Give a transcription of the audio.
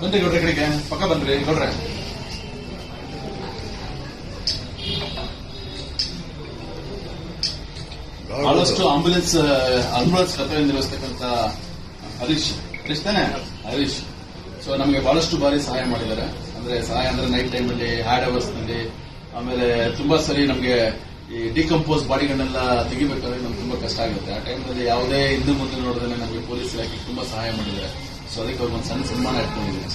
ಬನ್ರಿ ಗೌಡ್ರೆ ಕಡೆಗೆ ಪಕ್ಕ ಬನ್ರಿ ಗೌಡ್ರೆ. ಬಹಳಷ್ಟು ಆಂಬ್ಯುಲೆನ್ಸ್ ಕರ್ತವ್ಯ ನಿರ್ವಹಿಸ್ತಕ್ಕಂಥ ಹರೀಶ್ ತಾನೆ ಹರೀಶ್. ಸೊ ನಮಗೆ ಬಹಳಷ್ಟು ಬಾರಿ ಸಹಾಯ ಮಾಡಿದ್ದಾರೆ. ಅಂದ್ರೆ ಸಹಾಯ ಅಂದ್ರೆ ನೈಟ್ ಟೈಮಲ್ಲಿ, ಹ್ಯಾಡ್ ಅವರ್ಸ್ ನಲ್ಲಿ, ಆಮೇಲೆ ತುಂಬಾ ಸರಿ ನಮಗೆ ಈ ಡಿಕಂಪೋಸ್ ಬಾಡಿಗಳನ್ನೆಲ್ಲ ತೆಗಿಬೇಕಾದ್ರೆ ನಮ್ಗೆ ತುಂಬಾ ಕಷ್ಟ ಆಗುತ್ತೆ. ಆ ಟೈಮ್ನಲ್ಲಿ ಯಾವುದೇ ಹಿಂದೆ ಮುಂದೆ ನೋಡಿದ್ರೆ ನಮಗೆ ಪೊಲೀಸ್ ಇಲಾಖೆ ತುಂಬಾ ಸಹಾಯ ಮಾಡಿದ್ದಾರೆ. ಸೊ ಅದಕ್ಕೆ ಅವ್ರಿಗೊಂದು ಸಣ್ಣ ಸನ್ಮಾನ ಇಟ್ಕೊಂಡಿದ್ದೀನಿ.